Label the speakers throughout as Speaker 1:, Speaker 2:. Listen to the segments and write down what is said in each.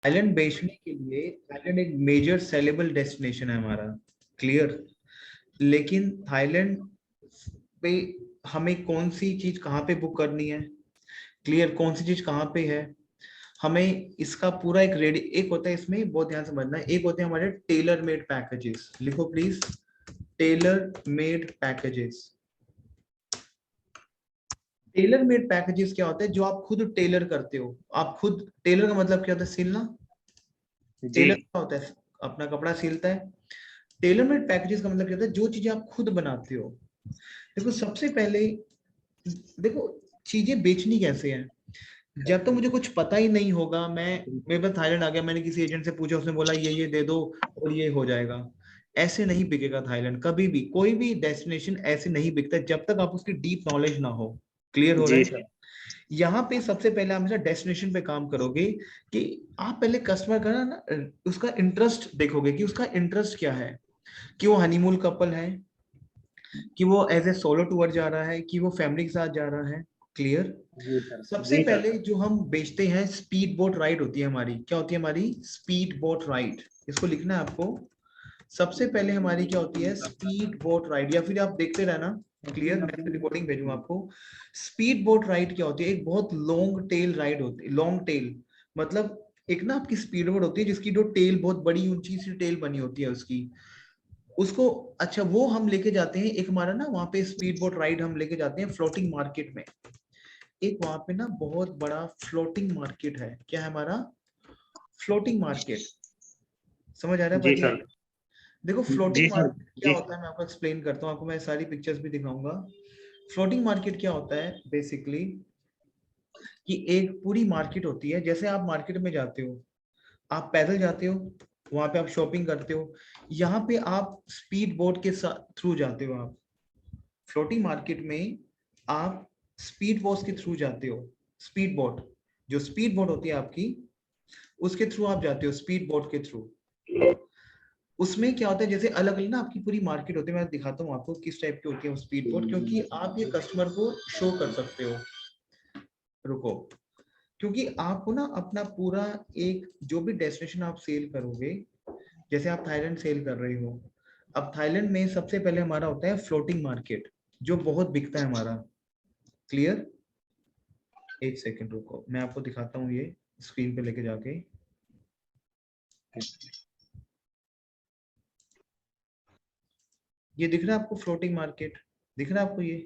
Speaker 1: Thailand बेचने के लिए थाईलैंड एक मेजर सेलेबल डेस्टिनेशन है हमारा, क्लियर। लेकिन थाईलैंड पे हमें कौन सी चीज कहाँ पे बुक करनी है, क्लियर, कौन सी चीज कहाँ पे है, हमें इसका पूरा एक रेडी, एक होता है इसमें बहुत ध्यान समझना है, एक होते हैं हमारे टेलर मेड पैकेजेस, लिखो please, tailor made packages. Tailor made packages क्या होता है, जो आप खुद टेलर करते हो, आप खुद, टेलर का मतलब क्या होता है, सिलना।
Speaker 2: जी
Speaker 1: टेलर क्या होता है, अपना कपड़ा सिलता है। टेलर मेड पैकेजेस का मतलब क्या होता है, जो चीजें आप खुद बनाते हो। देखो सबसे पहले, देखो चीजें बेचनी कैसे है, जब तक मुझे कुछ पता ही नहीं होगा, मैं, मेरे पास थाईलैंड आ गया, मैंने किसी एजेंट से पूछा, उसने बोला ये दे दो और ये हो जाएगा, ऐसे नहीं बिकेगा थाईलैंड कभी भी। कोई भी डेस्टिनेशन ऐसे नहीं बिकता जब तक आप उसकी डीप नॉलेज ना हो, क्लियर हो रहा
Speaker 2: जी
Speaker 1: है।
Speaker 2: सर।
Speaker 1: यहाँ पे सबसे पहले आप हमेशा डेस्टिनेशन पे काम करोगे कि आप पहले कस्टमर का ना उसका इंटरेस्ट देखोगे कि उसका इंटरेस्ट क्या है, कि वो हनीमून कपल है, कि वो एज ए सोलो टूर जा रहा है, कि वो फैमिली के साथ जा रहा है, क्लियर।
Speaker 2: जी सर।
Speaker 1: सबसे
Speaker 2: जी सर।
Speaker 1: पहले जो हम बेचते हैं स्पीड बोट राइड होती है हमारी, क्या होती है हमारी, स्पीड बोट राइड, इसको लिखना है आपको। सबसे पहले हमारी क्या होती है, स्पीड बोट राइड, या फिर आप देखते रहना, क्लियर, मैं रिकॉर्डिंग भेजूंगा आपको। स्पीड बोट राइड क्या होती है, एक बहुत लॉन्ग टेल राइड होती है, लॉन्ग टेल मतलब एक ना आपकी स्पीड बोट होती है जिसकी जो टेल बहुत बड़ी ऊंची सी टेल बनी होती है उसकी, उसको, अच्छा वो हम लेके जाते हैं, एक हमारा ना वहाँ पे स्पीड बोट राइड हम लेके जाते हैं फ्लोटिंग मार्केट में। एक वहां पे ना बहुत बड़ा फ्लोटिंग मार्केट है, क्या है हमारा, फ्लोटिंग मार्केट, समझ आ रहा है
Speaker 2: जी
Speaker 1: बढ़िया।
Speaker 2: सर।
Speaker 1: देखो
Speaker 2: जी
Speaker 1: फ्लोटिंग
Speaker 2: सर।
Speaker 1: मार्केट क्या
Speaker 2: जी
Speaker 1: होता है, मैं आपको एक्सप्लेन करता हूँ, आपको मैं सारी पिक्चर्स भी दिखाऊंगा। फ्लोटिंग मार्केट क्या होता है बेसिकली, कि एक पूरी मार्केट होती है, जैसे आप मार्केट में जाते हो, आप पैदल जाते हो, वहां पे आप शॉपिंग करते हो, यहाँ पे आप स्पीड बोट के थ्रू जाते हो, आप फ्लोटिंग मार्केट में आप स्पीड बोट के थ्रू जाते हो, स्पीड बोट, जो स्पीड बोट होती है आपकी, उसके थ्रू आप जाते हो, स्पीड बोट के थ्रू। उसमें क्या होता है, जैसे अलग अलग ना आपकी पूरी मार्केट होती है, मैं दिखाता हूँ आपको किस टाइप की होती है वो स्पीड बोट, क्योंकि आप ये कस्टमर को शो कर सकते हो, रुको, क्योंकि आपको ना अपना पूरा एक जो भी डेस्टिनेशन आप सेल करोगे, जैसे आप थाईलैंड सेल कर रहे हो, अब थाईलैंड में सबसे पहले हमारा होता है फ्लोटिंग मार्केट, जो बहुत बिकता है हमारा, क्लियर। एक सेकंड रुको, मैं आपको दिखाता हूँ ये स्क्रीन पे लेके जाके। ये दिख रहा है आपको फ्लोटिंग मार्केट, दिख रहा है आपको ये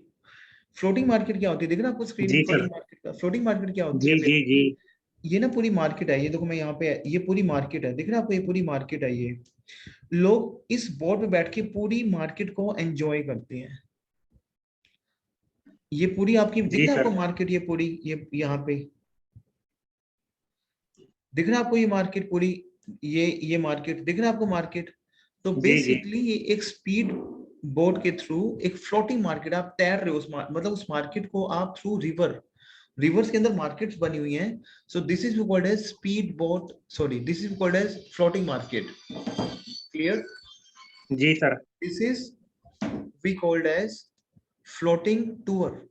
Speaker 1: फ्लोटिंग मार्केट क्या होती है, दिख रहा है आपको स्क्रीन
Speaker 2: जी
Speaker 1: पे
Speaker 2: सर।
Speaker 1: फ्लोटिंग मार्केट का, फ्लोटिंग मार्केट क्या होती है
Speaker 2: जी जी जी।
Speaker 1: बेसिकली, ये ना पूरी मार्केट है, ये देखो मैं यहाँ पे, ये पूरी मार्केट है, दिख रहा है आपको, ये पूरी मार्केट है, ये लोग इस बोर्ड पे बैठ के पूरी मार्केट को एंजॉय करते हैं। ये पूरी आपकी दिख
Speaker 2: जी
Speaker 1: रहा है
Speaker 2: सर।
Speaker 1: आपको मार्केट, ये पूरी, ये यहाँ पे दिख रहा है आपको ये मार्केट पूरी, ये मार्केट दिख रहा है आपको मार्केट। तो
Speaker 2: जी जी।
Speaker 1: बेसिकली ये एक स्पीड बोट के थ्रू एक फ्लोटिंग मार्केट, आप तैर रहे हो उस मतलब उस मार्केट को आप थ्रू रिवर, रिवर्स के अंदर मार्केट्स बनी हुई हैं, so this is called as speed boat, sorry this is called as floating market, clear.
Speaker 2: जी sir.
Speaker 1: This is we called as floating tour.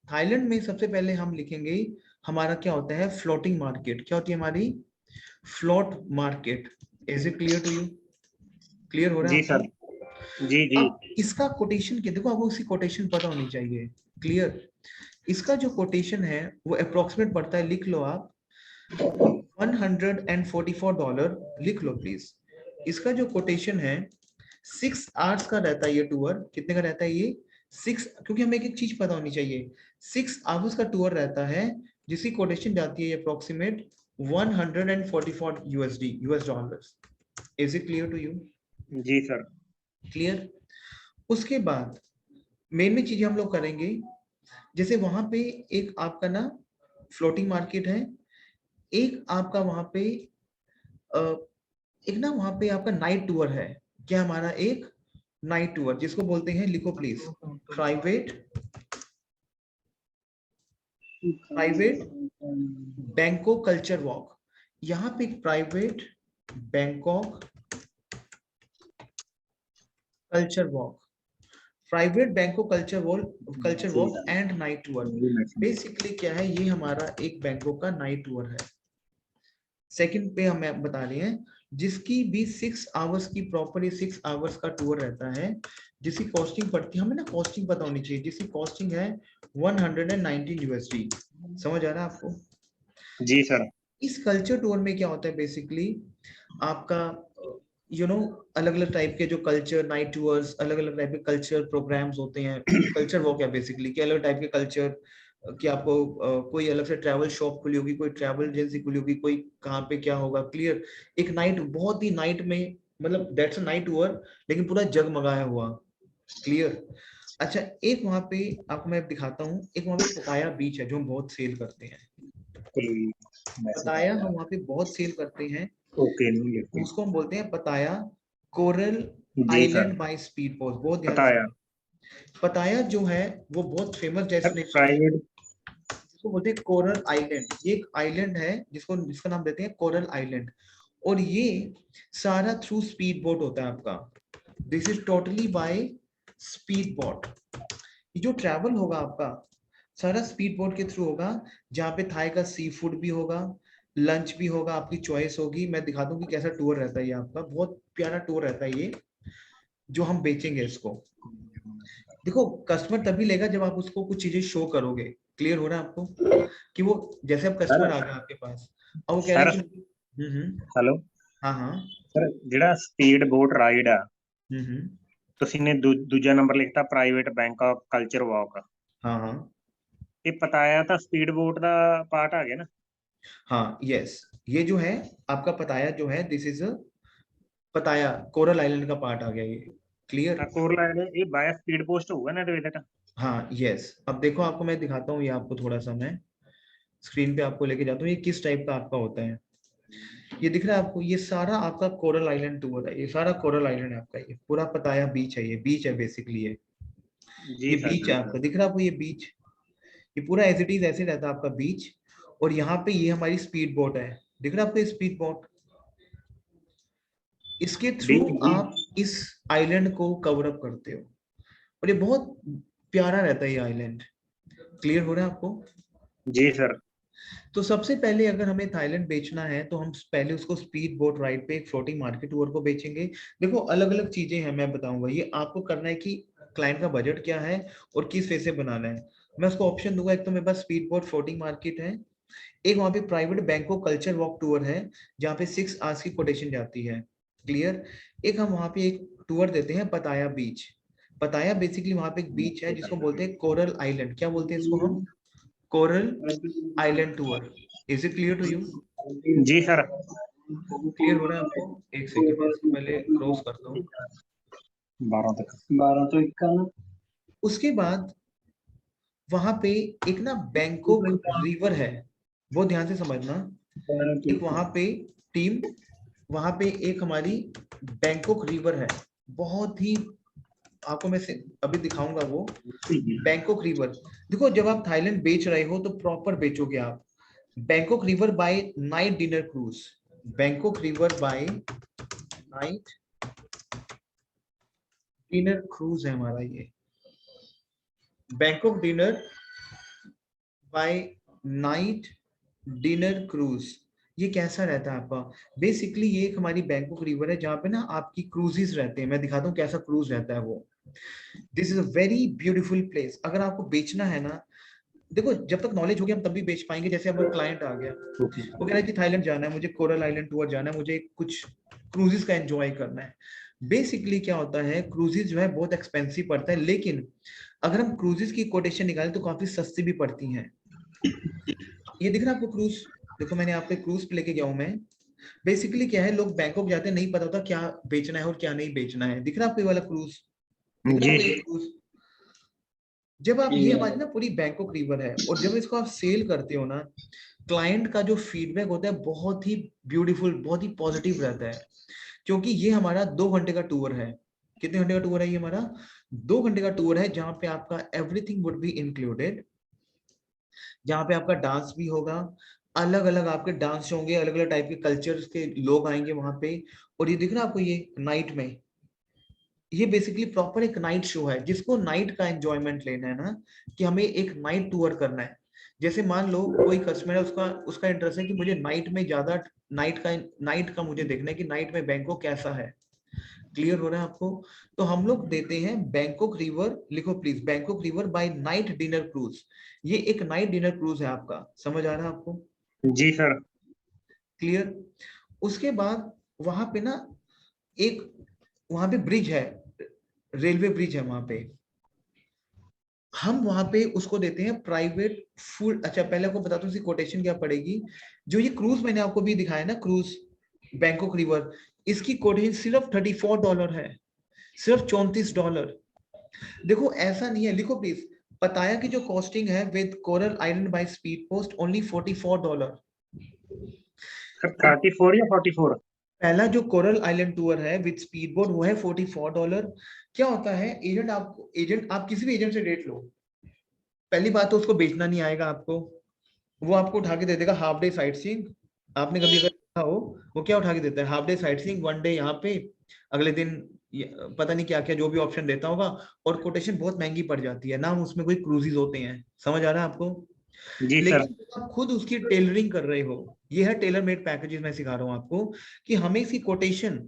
Speaker 1: Thailand में सबसे पहले हम लिखेंगे हमारा क्या होता है, फ्लोटिंग मार्केट, क्या होती है हमारी, float market. Is it clear to you, clear हो रहा है
Speaker 2: जी
Speaker 1: आपको।
Speaker 2: सर। जी जी।
Speaker 1: अब इसका कोटेशन क्या, देखो आपको उसकी कोटेशन पता होनी चाहिए, क्लियर। इसका जो कोटेशन है वो अप्रोक्सीमेट पड़ता है, लिख लो आप, $144, लिख लो प्लीज। इसका जो कोटेशन है 6 आवर्स का रहता है ये टूर, कितने का रहता है ये, 6, क्योंकि हमें एक एक चीज पता होनी चाहिए, 6 आवर्स का टूर रहता है, जिसकी कोटेशन जाती है approximate $144 US dollars. Is it clear to you,
Speaker 2: जी सर।
Speaker 1: क्लियर। उसके बाद मेन में चीजें हम लोग करेंगे, जैसे वहां पे एक आपका ना फ्लोटिंग मार्केट है, एक आपका वहां पे अ, एक ना वहां पे आपका नाइट टूर है, क्या हमारा एक नाइट टूर, जिसको बोलते हैं, लिखो please, private, private Bangkok culture walk. यहाँ पे एक private Bangkok culture walk, private Bangkok culture walk and night tour, basically क्या है, ये हमारा एक बैंकॉक का नाइट टूर है। सेकंड पे हमें बता रहे हैं जिसकी भी 6 आवर्स की प्रॉपर 6 आवर्स का टूर रहता है, जिसकी कॉस्टिंग पड़ती है, हमें ना कॉस्टिंग पता होनी चाहिए, जिसकी कॉस्टिंग है 119 USD। समझ आ रहा है आपको?
Speaker 2: जी सर।
Speaker 1: इस कल्चर टूर में क्या होता है बेसिकली, आपका अलग अलग टाइप के जो कल्चर नाइट टूर्स, अलग अलग टाइप के कल्चर प्रोग्राम्स होते हैं। कल्चर वो क्या बेसिकली कि अलग टाइप के कल्चर, कि आपको कोई अलग से ट्रैवल शॉप खुली होगी, कोई ट्रैवल एजेंसी खुली होगी, कोई कहाँ पे क्या होगा, क्लियर। एक नाइट, बहुत ही नाइट में, मतलब दैट्स अ नाइट टूर, लेकिन पूरा जगमगाया हुआ, क्लियर। अच्छा, एक वहां पे आपको मैं दिखाता हूँ, एक वहां पे पताया बीच है जो हम बहुत सेल करते हैं। पताया हम वहाँ पे बहुत सेल करते हैं,
Speaker 2: ओके नहीं लेते।
Speaker 1: उसको हम बोलते हैं पताया कोरल
Speaker 2: जी sir.
Speaker 1: Island by speed post. बहुत ध्यान से
Speaker 2: बताया
Speaker 1: सुनिए। पताया जो है वो बहुत फेमस
Speaker 2: सर
Speaker 1: डेस्टिनेशन है,
Speaker 2: प्राइवेट।
Speaker 1: जिसको बोलते हैं कोरल आइलैंड। ये एक आइलैंड है जिसका नाम देते हैं कोरल आइलैंड, और ये सारा थ्रू स्पीड बोट होता है आपका। This is totally bye speed boat. ये जो ट्रैवल होगा आपका सारा स्पीड बोट के थ्रू होगा, जहाँ पे थाई का सी फूड भी होगा, लंच भी होगा, आपकी चॉइस होगी। मैं दिखा दूं कि कैसा टूर रहता है ये आपका, बहुत प्यारा टूर रहता है ये जो हम बेचेंगे इसको। देखो, कस्टमर तभी लेगा जब आप उसको कुछ चीजें शो करोगे। क्लियर हो रहा है आपको कि वो, जैसे अब
Speaker 2: सर
Speaker 1: कस्टमर आ गया आपके पास और वो कह रहे
Speaker 2: सर
Speaker 1: हैं कि
Speaker 2: हेलो
Speaker 1: हाँ हाँ
Speaker 2: सर, ਜਿਹੜਾ ਸਪੀਡ ਬੋਟ ਰਾਈਡ ਆ
Speaker 1: हम्म
Speaker 2: ਤੁਸੀਂ ਨੇ ਦੂਜਾ ਨੰਬਰ ਲਿਖਤਾ ਪ੍ਰਾਈਵੇਟ ਬੈਂਕਾਕ ਕਲਚਰ ਵਾਕ।
Speaker 1: हाँ हाँ
Speaker 2: ਇਹ ਪਤਾਇਆ ਤਾਂ ਸਪੀਡ ਬੋਟ ਦਾ ਪਾर्ट ਆ ਗਿਆ ना।
Speaker 1: हाँ यस, ये जो है आपका पताया जो है, this is Pattaya coral island का पार्ट आ गया ये, क्लियर।
Speaker 2: ਕੋਰਲਾ ਇਹ ਬਾय ਸਪੀड पोस्ट होगा ना डेविड।
Speaker 1: हाँ यस, अब देखो आपको मैं दिखाता हूँ, ये आपको थोड़ा सा मैं स्क्रीन पे आपको लेके जाता हूँ, ये किस टाइप का आपका होता है। ये दिख रहा है आपको, ये सारा आपका कोरल आइलैंड टूर है, ये सारा कोरल आइलैंड है आपका, ये पूरा पताया बीच है, ये बीच है बेसिकली
Speaker 2: जी
Speaker 1: ये
Speaker 2: सर
Speaker 1: बीच
Speaker 2: जी
Speaker 1: है
Speaker 2: सर।
Speaker 1: आपका, दिख रहा है आपको ये बीच, ये पूरा एज इट इज ऐसे रहता है आपका बीच। और यहाँ पे ये हमारी स्पीड बोट है, दिख रहा है आपको ये स्पीड बोट, इसके
Speaker 2: जी
Speaker 1: थ्रू
Speaker 2: जी
Speaker 1: आप इस आइलैंड को कवर अप करते हो, और ये बहुत प्यारा रहता है ये आइलैंड। क्लियर हो रहा है आपको?
Speaker 2: जी सर।
Speaker 1: तो सबसे पहले अगर हमें थाईलैंड बेचना है तो हम पहले उसको स्पीड बोट राइड पे एक फ्लोटिंग मार्केट टूर को बेचेंगे। देखो, अलग अलग चीजें हैं, मैं बताऊंगा, ये आपको करना है कि क्लाइंट का बजट क्या है और किस वे से बनाना है। मैं उसको ऑप्शन दूंगा, एक तो मेरे पास स्पीड बोट फ्लोटिंग मार्केट है, एक वहां पे private Bangkok culture walk tour है जहाँ पे 6 आवर्स की कोटेशन जाती है, क्लियर। एक हम वहां पे एक टूर देते हैं पताया बीच। पताया बेसिकली वहां पे एक बीच है जिसको बोलते हैं कोरल आइलैंड, क्या बोलते हैं इसको हम, coral island tour. Is it clear to you?
Speaker 2: जी सर।
Speaker 1: क्लियर हो रहा है आपको? एक सेकंड में इसको पहले क्रॉस करता हूँ।
Speaker 2: 12 तक 12 तो 51।
Speaker 1: उसके बाद वहां पे एक ना बैंकॉक रिवर है, वो ध्यान से समझना। एक वहां पे टीम, वहां पे एक हमारी बैंकॉक रिवर है, बहुत ही, आपको मैं अभी दिखाऊंगा वो बैंकॉक रिवर। देखो, जब आप थाईलैंड बेच रहे हो तो प्रॉपर बेचोगे आप। Bangkok river by night dinner cruise, Bangkok river by night dinner cruise है हमारा ये, Bangkok dinner by night dinner cruise. ये कैसा रहता है आपका, बेसिकली ये एक हमारी बैंकॉक रिवर है जहाँ पे ना आपकी क्रूजेस रहते हैं। मैं दिखाता हूँ कैसा क्रूज रहता है वो। This is a very beautiful place. अगर आपको बेचना है ना, देखो जब तक नॉलेज होगी हम तब भी बेच पाएंगे। जैसे अब क्लाइंट आ गया, वो कह रहा है कि थाईलैंड जाना है मुझे, कोरल आइलैंड टूर जाना है मुझे, कुछ क्रूजेस का एंजॉय करना है। बेसिकली क्या होता है, क्रूजेस जो है बहुत एक्सपेंसिव पड़ता है, लेकिन अगर हम क्रूजेस की कोटेशन निकालें तो काफी सस्ती भी पड़ती हैं। ये दिख रहा है आपको क्रूज, देखो मैंने आप पे क्रूज पे लेके गया हूं मैं। बेसिकली क्या है, लोग बैंकॉक जाते हैं, नहीं पता होता क्या बेचना है और क्या नहीं बेचना है। दिख रहा है आपको ये वाला क्रूज, दिख रहा है
Speaker 2: जी
Speaker 1: आपको ये क्रूज। जब आप, ये हमारी ना पूरी बैंकॉक रिवर है, और जब इसको आप सेल करते हो ना, क्लाइंट का जो फीडबैक होता है बहुत ही ब्यूटीफुल, बहुत ही पॉजिटिव रहता है। क्योंकि ये हमारा 2 घंटे का टूर है। कितने घंटे का टूर है ये हमारा? 2 घंटे का टूर है, जहां पे आपका एवरीथिंग वुड बी इंक्लूडेड, जहाँ पे आपका डांस भी होगा, अलग अलग आपके डांस होंगे, अलग अलग टाइप के कल्चर्स के लोग आएंगे वहां पे। और ये दिख रहा है आपको ये नाइट में, ये बेसिकली प्रॉपर एक नाइट शो है, जिसको नाइट का एंजॉयमेंट लेना है ना, कि हमें एक नाइट टूर करना है, जैसे मान लो कोई कस्टमर है, उसका उसका इंटरेस्ट है कि मुझे नाइट में ज्यादा नाइट का मुझे देखना है कि नाइट में बैंकॉक कैसा है। क्लियर हो रहा है आपको? तो हम लोग देते हैं बैंकॉक रिवर, लिखो please, Bangkok river by night dinner cruise. ये एक नाइट डिनर क्रूज है आपका, समझ आ रहा है आपको?
Speaker 2: जी सर।
Speaker 1: क्लियर। उसके बाद वहां पे ना एक, वहां पे ब्रिज है, रेलवे ब्रिज है वहां पे, हम वहां पे उसको देते हैं प्राइवेट फुल। अच्छा पहले आपको बताता हूँ इसकी कोटेशन क्या पड़ेगी। जो ये क्रूज मैंने आपको भी दिखाया ना, क्रूज बैंकॉक रिवर, इसकी कोटेशन सिर्फ $34 है, सिर्फ $34। देखो ऐसा नहीं है, लिखो प्लीज, पताया की जो कॉस्टिंग है with coral island by speed post only $44।
Speaker 2: Sir 34 या 44?
Speaker 1: पहला जो कोरल आइलैंड टूर है विद स्पीड बोट वो है $44। क्या होता है, एजेंट आपको, एजेंट आप किसी भी एजेंट से डेट लो, पहली बात तो उसको बेचना नहीं आएगा आपको, वो आपको उठा के दे देगा हाफ डे साइट सीइंग। आपने कभी अगर देखा हो, वो क्या उठा के देता है, half day sight seeing, one day यहाँ पे, अगले दिन पता नहीं क्या क्या जो भी ऑप्शन देता होगा, और कोटेशन बहुत महंगी पड़ जाती है ना, उसमें कोई क्रूजेज होते हैं, समझ आ रहा है आपको?
Speaker 2: जी सर।
Speaker 1: लेकिन आप खुद उसकी टेलरिंग कर रहे हो, ये है टेलर मेड पैकेजेस, मैं सिखा रहा हूँ आपको कि हमें इसकी कोटेशन,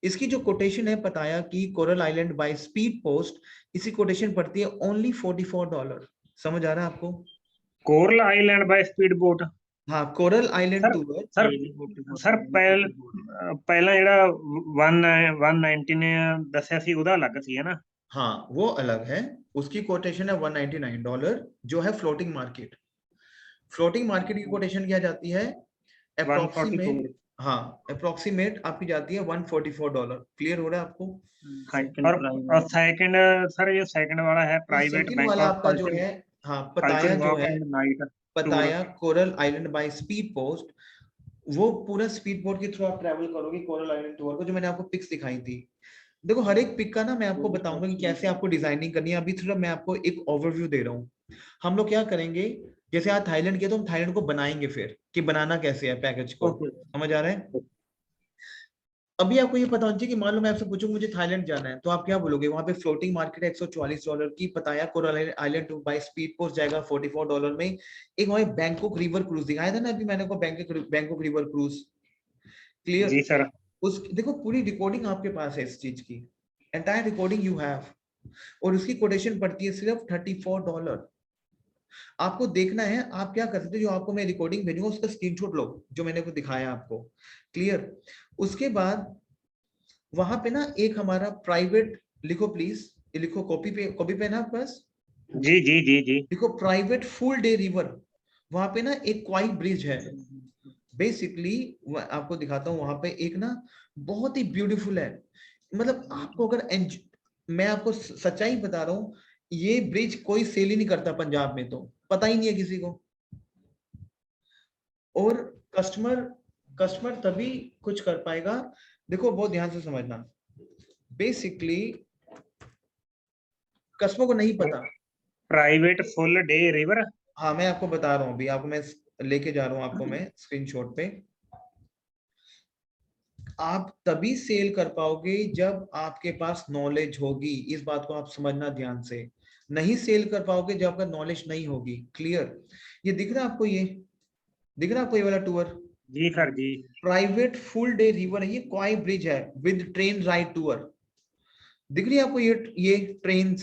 Speaker 1: इसकी जो कोटेशन है पताया की coral island by speed post, इसी कोटेशन पड़ती है ओनली $44। समझ आ रहा है आपको?
Speaker 2: Coral island by speed boat.
Speaker 1: हाँ, coral island
Speaker 2: sir
Speaker 1: tour.
Speaker 2: Sir sir ਪਹਿਲਾਂ ਜਿਹੜਾ 190 ਨੇ ਦੱਸਿਆ ਸੀ ਉਹਦਾ ਅਲੱਗ ਸੀ, ਹੈ ਨਾ?
Speaker 1: हाँ वो अलग है, उसकी कोटेशन है $199, जो है फ्लोटिंग मार्केट। फ्लोटिंग मार्केट की कोटेशन क्या जाती है, अप्रोक्सीमेट,
Speaker 2: 144।
Speaker 1: हाँ अप्रोक्सीमेट आपकी जाती है $144। क्लियर हो रहा है आपको?
Speaker 2: और सेकंड, सर ये सेकंड वाला है
Speaker 1: और
Speaker 2: प्राइवेट
Speaker 1: सेकंड
Speaker 2: बैंक
Speaker 1: वाला
Speaker 2: ऑफ
Speaker 1: आपका जो
Speaker 2: कल्चर,
Speaker 1: है, हाँ पताया
Speaker 2: कल्चर
Speaker 1: जो
Speaker 2: वॉक
Speaker 1: है,
Speaker 2: and night tour.
Speaker 1: Pattaya coral island by speed post, वो पूरा स्पीड बोट के थ्रू आप ट्रैवल करोगे कोरल आइलैंड टूर को, जो मैंने आपको पिक्स दिखाई थी। देखो हर एक पिक का ना मैं आपको बताऊंगा कि कैसे आपको डिजाइनिंग करनी है, अभी थोड़ा मैं आपको एक ओवरव्यू दे रहा हूँ। हम लोग क्या करेंगे, जैसे आज थाईलैंड किया तो हम थाईलैंड को बनाएंगे फिर, कि बनाना कैसे है पैकेज को,
Speaker 2: ओके।
Speaker 1: समझ आ रहा है? अभी आपको ये पता होना चाहिए कि मान लो मैं आपसे पूछूं मुझे थाईलैंड जाना है, तो आप क्या बोलोगे, वहां पे फ्लोटिंग मार्केट है $144 की, Pattaya coral island to by speed post जाएगा $44 में। एक वहां बैंकॉक रिवर क्रूज दिखाया था ना अभी मैंने को, बैंकॉक रिवर क्रूज। क्लियर।
Speaker 2: जी सर।
Speaker 1: उस देखो पूरी रिकॉर्डिंग आपके पास है इस चीज की, एंटायर रिकॉर्डिंग यू हैव, और उसकी कोटेशन पड़ती है सिर्फ $34। आपको देखना है, आप क्या कर सकते हो, जो आपको मैं रिकॉर्डिंग भेजूंगा उसका स्क्रीनशॉट लो, जो मैंने को दिखाया आपको। क्लियर। उसके बाद वहां पे ना एक हमारा प्राइवेट, लिखो प्लीज, ये लिखो, कॉपी पे ना आपके पास,
Speaker 2: जी जी जी जी।
Speaker 1: लिखो प्राइवेट फुल डे रिवर। वहां पे ना एक क्वाई ब्रिज है, बेसिकली आपको दिखाता हूँ, वहां पे एक ना बहुत ही ब्यूटीफुल है, मतलब आपको अगर मैं आपको सच्चाई बता रहा हूँ, ये ब्रिज कोई सेल ही नहीं करता पंजाब में, तो पता ही नहीं है किसी को, और कस्टमर कस्टमर तभी कुछ कर पाएगा। देखो बहुत ध्यान से समझना, बेसिकली कस्टमर को नहीं पता।
Speaker 2: Private full day river.
Speaker 1: हाँ मैं आपको बता रहा हूँ, अभी आपको मैं लेके जा रहा हूँ, आपको मैं स्क्रीनशॉट पे, आप तभी सेल कर पाओगे जब आपके पास नॉलेज होगी, इस बात को आप समझना ध्यान से, नहीं सेल कर पाओगे जब आपका नॉलेज नहीं होगी। क्लियर। ये दिख रहा है आपको, ये दिख रहा है आपको ये वाला टूर,
Speaker 2: जी सर जी।
Speaker 1: प्राइवेट फुल डे रिवर है, ये क्वाई ब्रिज है विद ट्रेन राइड टूर, दिख रही है आपको ये ट्रेन।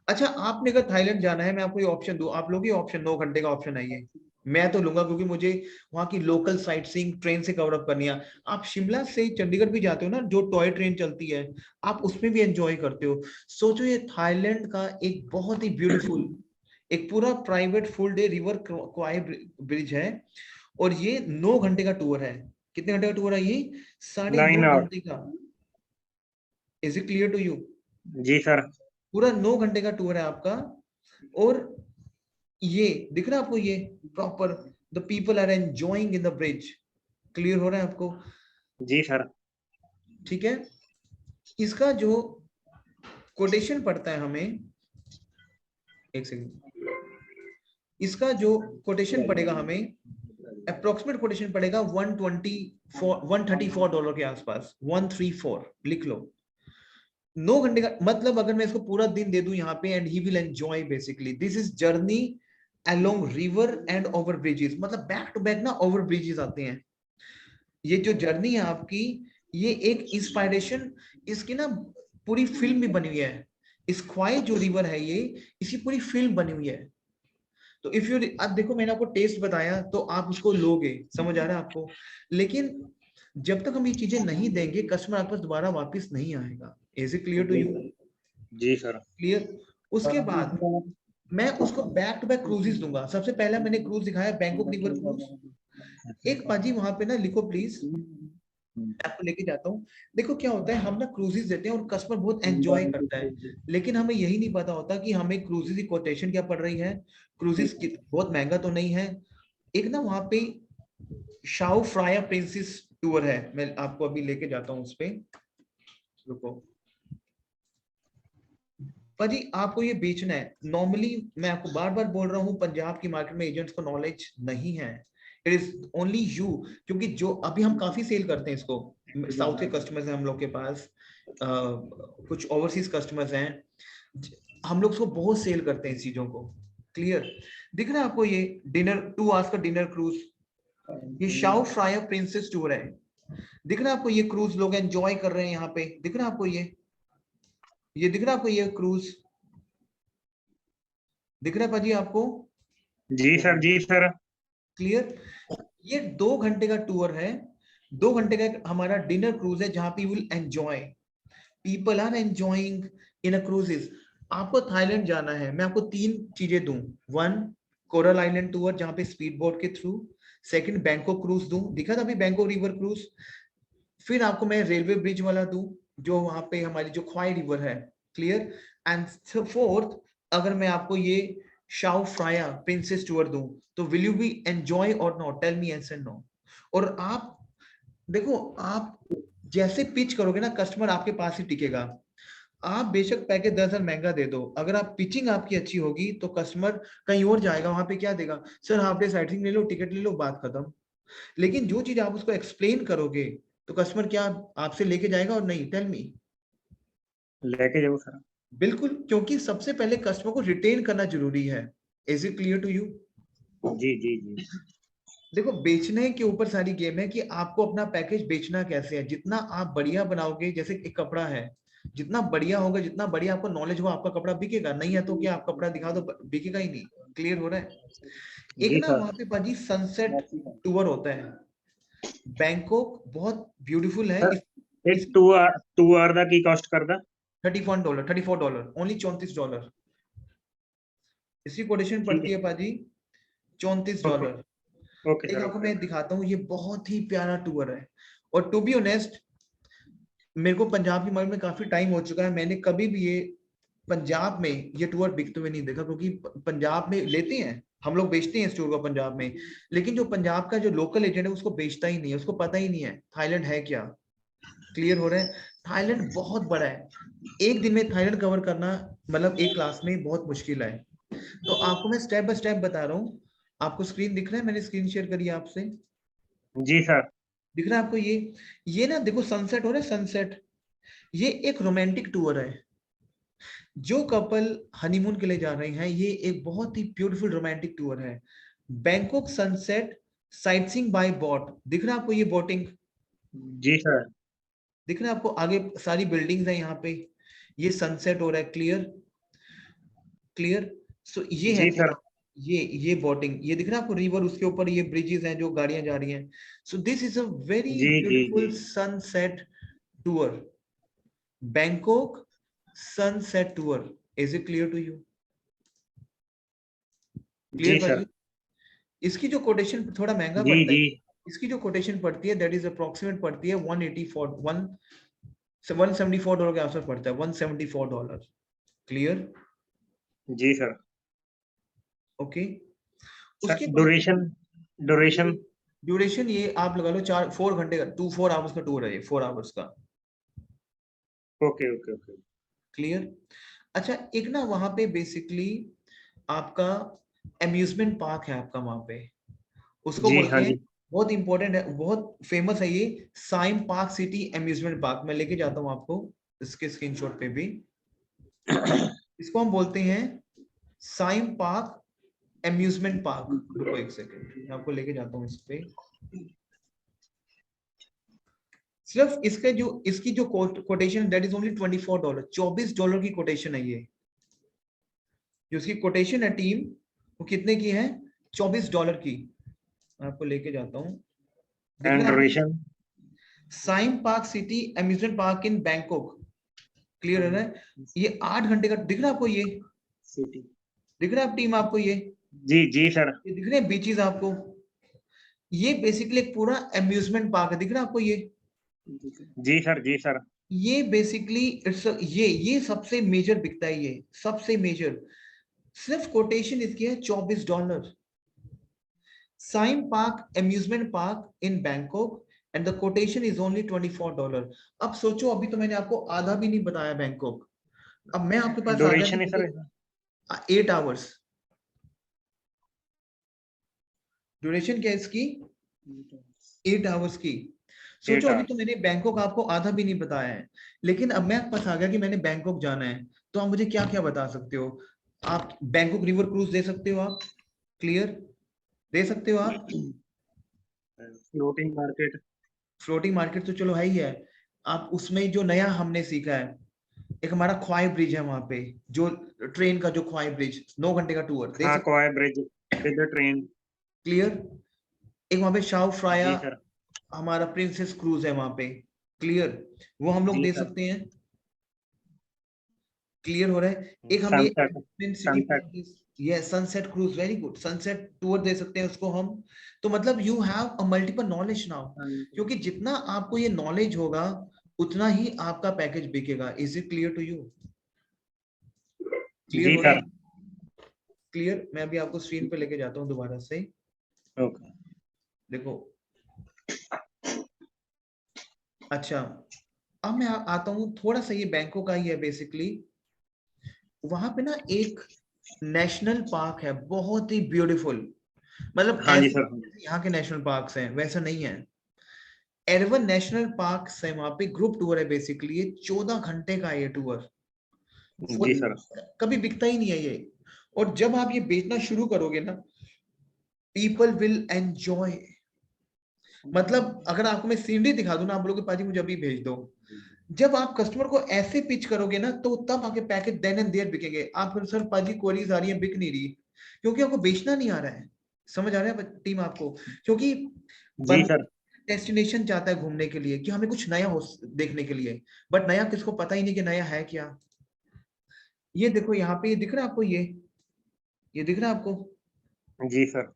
Speaker 1: अच्छा आपने अगर थाईलैंड जाना है, मैं आपको ये ऑप्शन दूं, आप लोग ये ऑप्शन 9 घंटे का ऑप्शन है ये, मैं तो लूंगा क्योंकि मुझे वहां की लोकल साइट सीइंग ट्रेन से कवर अप करनी है। आप शिमला से चंडीगढ़ भी जाते हो ना, जो टॉय ट्रेन चलती है, आप उसमें भी एंजॉय करते हो। सोचो ये थाईलैंड का एक बहुत ही ब्यूटीफुल, एक पूरा private full day river क्वाई bridge है, और ये 9 घंटे का टूर है। कितने घंटे का टूर है ये? 9.5
Speaker 2: 9 आवर।
Speaker 1: घंटे का। Is it clear to you?
Speaker 2: जी सर।
Speaker 1: पूरा 9 घंटे का टूर है आपका, और ये दिख रहा है आपको, ये proper the people are enjoying in the bridge. Clear हो रहा है आपको?
Speaker 2: जी सर।
Speaker 1: ठीक है। इसका जो कोटेशन पड़ता है हमें, एक सेकंड, इसका जो कोटेशन पड़ेगा हमें, अप्रोक्सीमेट कोटेशन पड़ेगा $134 के आसपास, 134 लिख लो। 9 घंटे का मतलब, अगर मैं इसको पूरा दिन दे दूं यहाँ पे, and he will enjoy, basically this is journey along river and over bridges, मतलब बैक टू बैक ना ओवर ब्रिजेस आते हैं। ये जो जर्नी है आपकी, ये एक इंस्पायरेशन, इसकी ना पूरी फिल्म भी बनी हुई है। इस ख्वाई जो रिवर है ये, इसकी पूरी फिल्म बनी हुई है। तो इफ यू, अब देखो मैंने आपको टेस्ट बताया तो आप उसको लोगे, समझ आ रहा है आपको, लेकिन जब तक हम ये चीजें नहीं देंगे कस्टमर आपके पास दोबारा वापस नहीं आएगा। Is it clear to you?
Speaker 2: जी सर।
Speaker 1: क्लियर। उसके बाद मैं उसको बैक टू बैक क्रूजेस दूंगा। सबसे पहला मैंने क्रूज दिखाया बैंकॉक रिवर क्रूज। एक पाजी वहां पे ना लिखो प्लीज, आपको लेके जाता हूँ। देखो क्या होता है, हम ना क्रूजेस देते हैं और कस्टमर बहुत एंजॉय करता है, लेकिन हमें यही नहीं पता होता कि हमें क्रूजेस की कोटेशन क्या पड़ रही है, क्रूजेस बहुत महंगा तो नहीं है। एक ना वहां पे शाओ फ्राया प्रिंसेस टूर है, मैं आपको अभी लेके जाता हूँ उस पे। रुको भाजी, आपको ये बेचना है। नॉर्मली मैं आपको बार बार बोल रहा हूँ, पंजाब की मार्केट में एजेंट्स को नॉलेज नहीं है। इट इज ओनली यू, क्योंकि जो अभी हम काफी सेल करते हैं इसको, साउथ के कस्टमर्स हैं हम लोग के पास, कुछ ओवरसीज कस्टमर्स हैं, हम लोग उसको बहुत सेल करते हैं इस चीजों को। क्लियर। दिख रहा है आपको ये डिनर 2 आवर्स का डिनर क्रूज, ये शाओ फ्राया प्रिंसेस टूर है। दिख रहा है आपको ये क्रूज लोग एंजॉय कर रहे हैं यहाँ पे, दिख रहा है आपको ये दिख रहा है आपको ये क्रूज, दिख रहा है पाजी आपको?
Speaker 2: जी सर, जी सर।
Speaker 1: क्लियर। ये 2 घंटे का टूर है, 2 घंटे का हमारा डिनर क्रूज है, जहां पे will enjoy, people are enjoying in a cruises. आपको थाईलैंड जाना है, मैं आपको 3 चीजें दूं। 1 कोरल आइलैंड टूर जहां पे स्पीड बोट के थ्रू, सेकंड बैंकॉक क्रूज दूं, दिखा था अभी बैंकॉक रिवर क्रूज, फिर आपको मैं रेलवे ब्रिज वाला दूं जो वहां पे हमारी जो ख्वाई रिवर है। क्लियर। एंड फोर्थ, अगर मैं आपको ये शाओ फ्राया प्रिंसेस टूर दूं, तो विल यू बी एंजॉय और not? Tell me yes and no. और आप देखो, आप जैसे पिच करोगे ना, कस्टमर आपके पास ही टिकेगा। आप बेशक पैकेज 10,000 महंगा दे दो, अगर आप पिचिंग आपकी अच्छी होगी तो कस्टमर कहीं और जाएगा, वहां पे क्या देगा, सर हाफ डे साइटिंग ले लो, टिकट ले लो, बात खत्म। लेकिन जो चीज आप उसको एक्सप्लेन करोगे तो कस्टमर क्या आपसे लेके जाएगा और नहीं? Tell me.
Speaker 2: लेके जाओ सर।
Speaker 1: बिल्कुल, क्योंकि सबसे पहले कस्टमर को रिटेन करना जरूरी है। Is it clear to you?
Speaker 2: जी जी जी।
Speaker 1: देखो, बेचने के ऊपर सारी गेम है कि आपको अपना पैकेज बेचना कैसे है। जितना आप बढ़िया बनाओगे, जैसे एक कपड़ा है, जितना बढ़िया होगा, जितना बढ़िया आपको नॉलेज हो, आपका कपड़ा बिकेगा। नहीं है तो क्या, आप कपड़ा दिखा दो, बिकेगा ही नहीं। क्लियर हो रहा है? एक
Speaker 2: जी
Speaker 1: ना
Speaker 2: सर।
Speaker 1: वहां पे पाजी सनसेट टूर होता है, बैंकॉक बहुत ब्यूटीफुल है।
Speaker 2: सर एक टू आवर का की कॉस्ट करदा?
Speaker 1: $34, $34 ओनली, $34। इसकी कोटेशन
Speaker 2: ठीक
Speaker 1: पड़ती
Speaker 2: है।
Speaker 1: है पाजी
Speaker 2: ओके।
Speaker 1: $34।
Speaker 2: ओके
Speaker 1: एक
Speaker 2: सर,
Speaker 1: आपको
Speaker 2: ओके।
Speaker 1: मैं दिखाता हूँ, ये बहुत ही प्यारा टूर है। और टू बी ऑनेस्ट, मेरे को पंजाब की मार्केट में काफी टाइम हो चुका है, मैंने कभी भी ये पंजाब में ये टूर बिकते हुए नहीं देखा। क्योंकि पंजाब में लेते हैं हम लोग, बेचते हैं इस टूर को पंजाब में, लेकिन जो पंजाब का जो लोकल एजेंट है उसको बेचता ही नहीं है, उसको पता ही नहीं है थाईलैंड है क्या। क्लियर हो रहा है? थाईलैंड बहुत बड़ा है, एक दिन में थाईलैंड कवर करना, मतलब एक क्लास में बहुत मुश्किल है। तो आपको मैं स्टेप बाय स्टेप बता रहा हूँ। आपको स्क्रीन दिख रहा है, मैंने स्क्रीन शेयर करी है आपसे,
Speaker 2: जी सर।
Speaker 1: दिख रहा है आपको? ये ना देखो, सनसेट हो रहा है, सनसेट। ये एक रोमांटिक टूर है, जो कपल हनीमून के लिए जा रहे हैं, ये एक बहुत ही ब्यूटीफुल रोमांटिक टूर है। Bangkok sunset sightseeing bye boat, दिख रहा है आपको ये बोटिंग?
Speaker 2: जी सर।
Speaker 1: दिख रहा है आपको? आगे सारी बिल्डिंग्स हैं यहाँ पे, ये सनसेट हो रहा है। क्लियर। क्लियर। सो ये है
Speaker 2: जी
Speaker 1: पूरा,
Speaker 2: सर।
Speaker 1: ये बोटिंग, ये दिख रहा है आपको रिवर, उसके ऊपर ये ब्रिजेस हैं जो गाड़ियां जा रही हैं। So this is a very
Speaker 2: जी जी जी।
Speaker 1: Beautiful sunset tour, Bangkok sunset tour. Is it clear to you?
Speaker 2: जी
Speaker 1: क्लियर
Speaker 2: सर।
Speaker 1: भाजी? इसकी जो कोटेशन थोड़ा महंगा
Speaker 2: जी
Speaker 1: पड़ता है,
Speaker 2: जी।
Speaker 1: इसकी जो कोटेशन पड़ती है दैट इज अप्रोक्सीमेट पड़ती है 174 के आसपास पड़ता है, $174। क्लियर।
Speaker 2: जी सर।
Speaker 1: ओके।
Speaker 2: सर
Speaker 1: उसके बाद
Speaker 2: ड्यूरेशन, ड्यूरेशन।
Speaker 1: ड्यूरेशन ये आप लगा लो 4 घंटे का, 4 आवर्स का टूर है ये, 4 आवर्स का।
Speaker 2: Okay okay okay.
Speaker 1: क्लियर। अच्छा, एक ना वहां पे बेसिकली आपका अम्यूजमेंट पार्क है आपका वहां पे, उसको
Speaker 2: जी हाँ
Speaker 1: बोलते हैं,
Speaker 2: जी।
Speaker 1: बहुत इंपॉर्टेंट है, बहुत फेमस है ये, Siam Park City amusement park. मैं लेके जाता हूँ आपको इसके स्क्रीनशॉट पे भी। इसको हम बोलते हैं साइम पार्क एम्यूजमेंट पार्क, रुको एक सेकंड, मैं आपको लेके जाता हूँ इस पे। सिर्फ इसके जो इसकी जो कोटेशन दैट इज ओनली $24, $24 की कोटेशन है ये। जो उसकी कोटेशन है टीम, वो कितने की है? $24 की। मैं आपको लेके जाता हूँ।
Speaker 2: And duration?
Speaker 1: Siam Park City amusement park in Bangkok, clear है ना? ये 8 घंटे का दिख रहा है आपको? ये
Speaker 2: सिटी
Speaker 1: दिख रहा है टीम आपको? ये
Speaker 2: जी जी सर।
Speaker 1: ये दिख रहे हैं बीचेस आपको? ये बेसिकली एक पूरा एम्यूजमेंट पार्क है, दिख रहा है आपको? ये
Speaker 2: जी सर, जी सर।
Speaker 1: ये बेसिकली इट्स ये सबसे मेजर बिकता है, ये सबसे मेजर। सिर्फ कोटेशन इसकी है $24। Siam Park amusement park in Bangkok and the quotation is only $24। अब सोचो, अभी तो मैंने आपको आधा भी नहीं बताया बैंकॉक। अब मैं आपके पास आ गया
Speaker 2: ड्यूरेशन है सर?
Speaker 1: 8 आवर्स। ड्यूरेशन क्या है इसकी? 8 आवर्स की। सोचो, अभी तो मैंने बैंकॉक आपको आधा भी नहीं बताया है, लेकिन अब मैं आपके पास आ गया कि मैंने बैंकॉक जाना है, तो आप मुझे क्या क्या बता सकते हो? आप बैंकॉक रिवर क्रूज दे सकते हो? आप क्लियर दे सकते हो आप?
Speaker 2: Floating market?
Speaker 1: फ्लोटिंग मार्केट तो चलो है ही है। आप उसमें जो नया हमने सीखा है, एक हमारा ख्वाई ब्रिज है वहां पे, जो ट्रेन का जो ख्वाई ब्रिज, 9 घंटे का टूर दे
Speaker 2: हाँ,
Speaker 1: सकते?
Speaker 2: Kwai bridge with the train.
Speaker 1: Clear. एक वहां पे शाओ फ्राया,
Speaker 2: जी सर।
Speaker 1: हमारा प्रिंसेस क्रूज है वहां पे, क्लियर, वो हम लोग
Speaker 2: जी
Speaker 1: दे
Speaker 2: सर।
Speaker 1: सकते हैं। क्लियर हो रहा है? एक हम ये
Speaker 2: सनसेट?
Speaker 1: City,
Speaker 2: sunset?
Speaker 1: ये sunset cruise, very good, sunset tour दे सकते हैं उसको हम। तो मतलब you have a multiple knowledge now, क्योंकि जितना आपको ये नॉलेज होगा उतना ही आपका पैकेज बिकेगा। Is it clear to you? Clear
Speaker 2: जी
Speaker 1: हो रहा
Speaker 2: सर।
Speaker 1: है? क्लियर। मैं अभी आपको स्क्रीन पे लेके जाता हूँ दोबारा से,
Speaker 2: ओके।
Speaker 1: देखो। अच्छा, अब मैं आता हूँ थोड़ा सा, ये बैंकों का ही है बेसिकली। वहां पे ना एक नेशनल पार्क है, बहुत ही ब्यूटीफुल, मतलब
Speaker 2: हाँ जी
Speaker 1: ऐसे
Speaker 2: सर।
Speaker 1: जैसे यहाँ के नेशनल पार्क्स हैं वैसा नहीं है। एरवन नेशनल पार्क है, वहां पे ग्रुप टूर है बेसिकली, ये 14 घंटे का ये टूर।
Speaker 2: जी सर।
Speaker 1: कभी बिकता ही नहीं है ये। और जब आप ये बेचना शुरू करोगे ना, पीपल विल एंजॉय। मतलब अगर आपको मैं सीनरी दिखा दूं ना, आप बोलोगे पाजी मुझे अभी भेज दो। जब आप कस्टमर को ऐसे पिच करोगे ना, तो तब आके पैकेज देन एंड देयर बिकेंगे। आप फिर सर पाजी क्वेरीज आ रही है, बिक नहीं रही, क्योंकि आपको बेचना नहीं आ रहा है। समझ आ रहा है टीम आपको? क्योंकि
Speaker 2: जी सर।
Speaker 1: डेस्टिनेशन चाहता है घूमने के लिए, कि हमें कुछ नया हो देखने के लिए, बट नया किसको पता ही नहीं कि नया है क्या। ये देखो यहाँ पे, ये दिख रहा है आपको? ये दिख रहा है आपको?
Speaker 2: जी सर।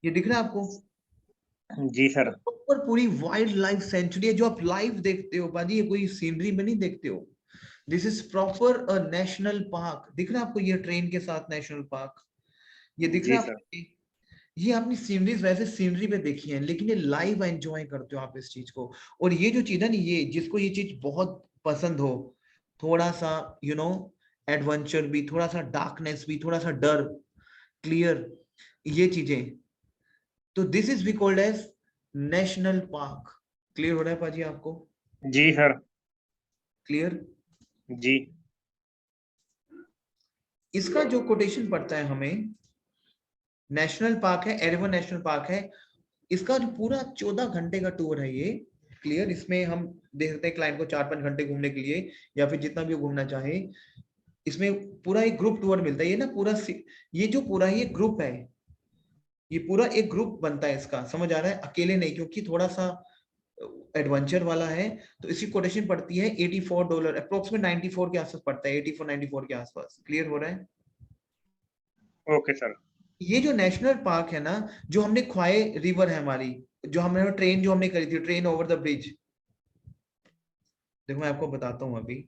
Speaker 1: ये दिख रहा है आपको?
Speaker 2: जी सर।
Speaker 1: प्रॉपर पूरी वाइल्ड लाइफ सेंचुरी है, जो आप लाइव देखते हो बाजी, ये कोई सीनरी में नहीं देखते हो। This is proper a national park. दिख रहा है आपको ये ट्रेन के साथ नेशनल पार्क? ये दिख
Speaker 2: जी
Speaker 1: रहा है
Speaker 2: सर।
Speaker 1: आपको? ये आपने सीनरीज वैसे सीनरी पे देखी है, लेकिन ये लाइव एंजॉय करते हो आप इस चीज को। और ये जो चीज है ना, ये जिसको ये चीज बहुत पसंद हो, थोड़ा सा एडवेंचर भी, थोड़ा सा डार्कनेस भी, थोड़ा सा डर, क्लियर, ये चीजें, तो this is we called as national park. Clear हो रहा है पाजी आपको?
Speaker 2: जी सर।
Speaker 1: क्लियर।
Speaker 2: जी।
Speaker 1: इसका जो कोटेशन पड़ता है हमें, नेशनल पार्क है, एरिवन नेशनल पार्क है, इसका जो पूरा 14 घंटे का टूर है ये, क्लियर। इसमें हम दे सकते हैं क्लाइंट को 4-5 घंटे घूमने के लिए, या फिर जितना भी वो घूमना चाहे। इसमें पूरा एक ग्रुप टूर मिलता है, ये ना पूरा ये जो पूरा ये ग्रुप है, ये पूरा एक ग्रुप बनता है इसका, समझ आ रहा है? अकेले नहीं, क्योंकि थोड़ा सा एडवेंचर वाला है। तो इसकी कोटेशन पड़ती है $84, अप्रोक्सीमेट 94 के आसपास पड़ता है, 84-94 के आसपास। क्लियर हो रहा है?
Speaker 2: Okay sir.
Speaker 1: ये जो नेशनल पार्क है ना, जो हमने ख्वाई रिवर है हमारी, जो हमने ट्रेन जो हमने करी थी, ट्रेन ओवर द ब्रिज, देखो मैं आपको बताता हूँ अभी।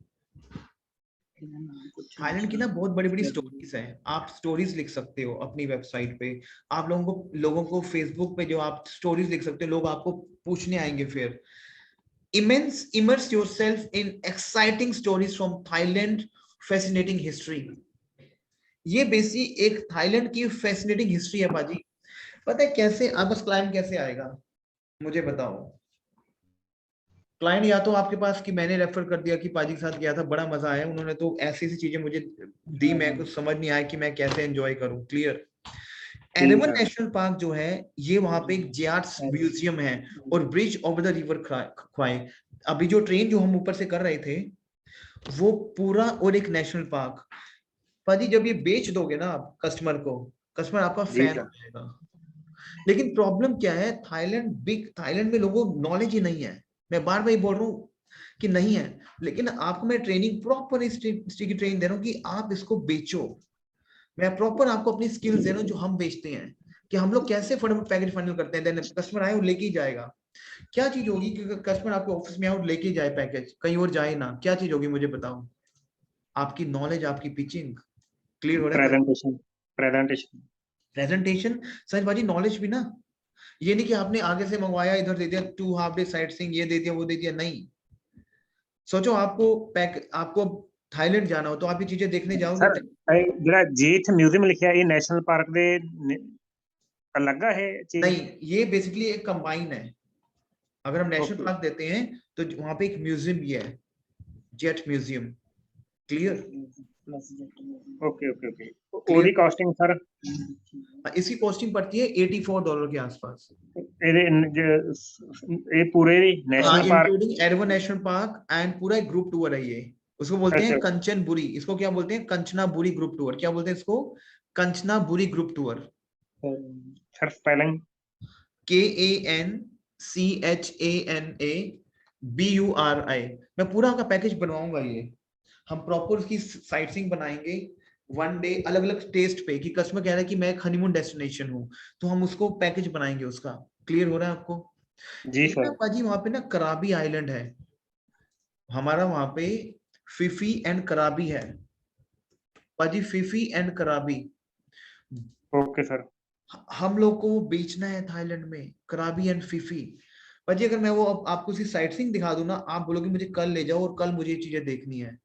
Speaker 1: थाईलैंड की ना बहुत बड़ी बड़ी स्टोरीज हैं, आप स्टोरीज लिख सकते हो अपनी वेबसाइट पे। आप लोगों को फेसबुक पे जो आप स्टोरीज लिख सकते हो, लोग आपको पूछने आएंगे फिर। immerse yourself in exciting stories from Thailand fascinating history। ये बेसी एक थाईलैंड की फैसिनेटिंग हिस्ट्री है बाजी। पता है कैसे आप बस क्लाइंट कैसे आएगा, मुझे बताओ। क्लाइंट या तो आपके पास कि मैंने रेफर कर दिया कि पाजी के साथ गया था, बड़ा मजा आया, उन्होंने तो ऐसी ऐसी चीजें मुझे दी, मैं कुछ समझ नहीं आया कि मैं कैसे एंजॉय करूं। क्लियर। एनिमल नेशनल पार्क जो है ये वहां पे एक जियाट्स म्यूजियम है और ब्रिज ओवर द रिवर क्वाई। अभी जो ट्रेन जो हम ऊपर से कर रहे थे वो पूरा और एक नेशनल पार्क। पाजी जब ये बेच दोगे ना आप कस्टमर को, कस्टमर आपका फैन हो जाएगा। लेकिन प्रॉब्लम क्या है, थाईलैंड में लोगों को नॉलेज ही नहीं है। मैं बार बार बोल रहा हूँ कि नहीं है, लेकिन आपको मैं ट्रेनिंग प्रॉपर इस चीज की ट्रेनिंग दे रहा हूँ कि आप इसको बेचो। मैं प्रॉपर आपको अपनी स्किल्स दे रहा हूँ जो हम बेचते हैं, कि हम लोग कैसे फटाफट पैकेज फाइनल करते हैं। देन कस्टमर आए और लेके ही जाएगा। क्या चीज होगी कि कस्टमर आपके ऑफिस में आए और लेके जाए पैकेज, कहीं और जाए ना, क्या चीज होगी मुझे बताओ? आपकी नॉलेज, आपकी पिचिंग। क्लियर हो रहा है? प्रेजेंटेशन सच बाजी, नॉलेज भी ना। ये नहीं कि आपने आगे से मंगवाया, इधर दे दिया 2 हाफ डे साइट सीइंग, ये दे दिया वो दे दिया, नहीं। सोचो आपको थाईलैंड जाना हो तो आप ये चीजें देखने जाओगे।
Speaker 2: सर ਜਿਹੜਾ ਜੀਥ म्यूजियम लिखा है ये नेशनल पार्क ਦੇ अलग है चीज?
Speaker 1: नहीं, ये बेसिकली एक कंबाइन है। अगर हम नेशनल पार्क देते हैं तो वहां पे एक म्यूजियम भी है, jet museum. Clear?
Speaker 2: Okay okay okay. ओडी कॉस्टिंग सर?
Speaker 1: इसकी कॉस्टिंग पड़ती है $84 के आसपास।
Speaker 2: ये पूरे नेशनल पार्क
Speaker 1: इंक्लूडिंग एडवन नेशनल पार्क एंड पूरा एक ग्रुप टूर है ये। उसको बोलते हैं कंचनबुरी। इसको क्या बोलते हैं? Kanchanaburi group tour. क्या बोलते हैं इसको? Kanchanaburi group tour.
Speaker 2: Sir spelling?
Speaker 1: KANCHANABURI। मैं पूरा का पैकेज बनवाऊंगा ये। हम प्रॉपर उसकी साइटसीइंग बनाएंगे, 1 डे अलग अलग टेस्ट पे, कि कस्टमर कह रहा है कि मैं एक हनीमून डेस्टिनेशन हूँ, तो हम उसको पैकेज बनाएंगे उसका। क्लियर हो रहा है आपको?
Speaker 2: जी सर।
Speaker 1: पाजी वहां पे ना कराबी आइलैंड है हमारा, वहां पे फिफी एंड कराबी है पाजी, फिफी एंड कराबी।
Speaker 2: Okay sir.
Speaker 1: हम लोग को वो बेचना है थाईलैंड में, कराबी एंड फिफी। पाजी अगर मैं वो आपको उसी साइट सीइंग दिखा दूं ना, आप बोलोगे मुझे कल ले जाओ और कल मुझे ये चीजें देखनी है।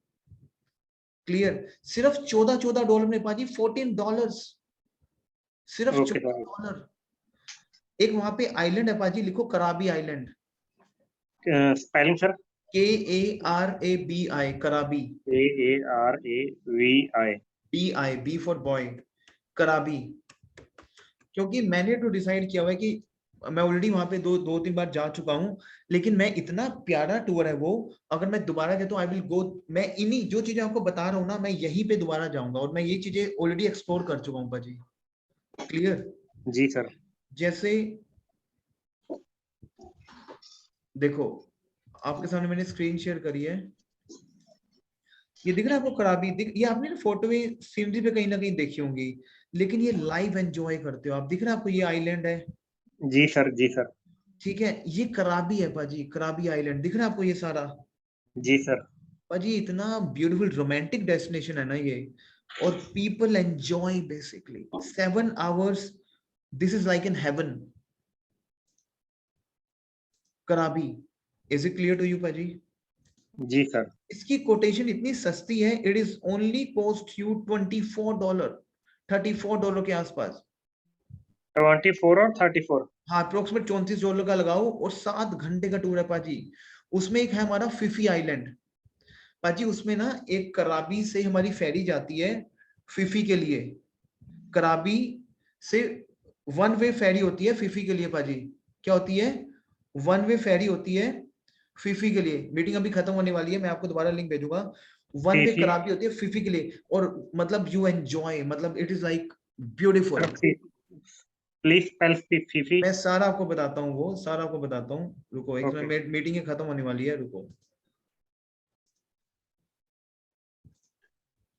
Speaker 1: क्लियर? सिर्फ $14 में पाजी, $14, सिर्फ $14। एक वहां पे आइलैंड है पाजी, लिखो कराबी आइलैंड।
Speaker 2: Spelling sir?
Speaker 1: KARABI, कराबी।
Speaker 2: KARAVI।
Speaker 1: BI, B for boy, कराबी। क्योंकि मैंने तो डिसाइड किया हुआ है कि मैं ऑलरेडी वहां पे दो तीन बार जा चुका हूँ, लेकिन मैं इतना प्यारा टूर है वो, अगर मैं दोबारा गया तो आई विल गो। मैं इन्हीं जो चीजें आपको बता रहा हूँ ना, मैं यहीं पे दोबारा जाऊंगा, और मैं ये चीजें ऑलरेडी एक्सप्लोर कर चुका हूँ पाजी। क्लियर?
Speaker 2: जी सर।
Speaker 1: जैसे देखो, आपके सामने मैंने स्क्रीन शेयर करी है, ये दिख रहा है आपको कराबी? ये आपने ना फोटो में सीनरी पे कहीं ना कहीं देखी होंगी, लेकिन ये लाइव एंजॉय करते हो आप। दिख रहा है आपको ये आइलैंड है?
Speaker 2: जी सर जी सर।
Speaker 1: ठीक है, ये कराबी है पाजी, कराबी आइलैंड। दिख रहा है आपको ये सारा?
Speaker 2: जी सर।
Speaker 1: पाजी इतना ब्यूटीफुल रोमांटिक डेस्टिनेशन है ना ये, और people enjoy basically 7 hours. This is like in heaven. Krabi, is it clear to you पाजी?
Speaker 2: जी सर।
Speaker 1: इसकी कोटेशन इतनी सस्ती है, it is only cost you $24, $34 के आसपास।
Speaker 2: 24 और 34?
Speaker 1: हाँ, अप्रोक्सीमेट $34 का लगाओ, और 7 घंटे का टूर है पाजी। उसमें एक है हमारा फिफी आइलैंड पाजी, उसमें ना एक कराबी से हमारी फेरी जाती है फिफी के लिए। कराबी से 1 वे फेरी होती है फिफी के लिए पाजी। क्या होती है? 1 वे फेरी होती है फिफी के लिए। मीटिंग अभी खत्म होने वाली है, मैं आपको दोबारा लिंक भेजूंगा। 1 वे कराबी होती है फिफी के लिए, और मतलब यू एंजॉय, मतलब it is like beautiful.
Speaker 2: Please spell Phi Phi.
Speaker 1: मैं सारा आपको बताता हूँ, वो सारा आपको बताता हूँ, रुको एक मिनट, मीटिंग खत्म होने वाली है, रुको।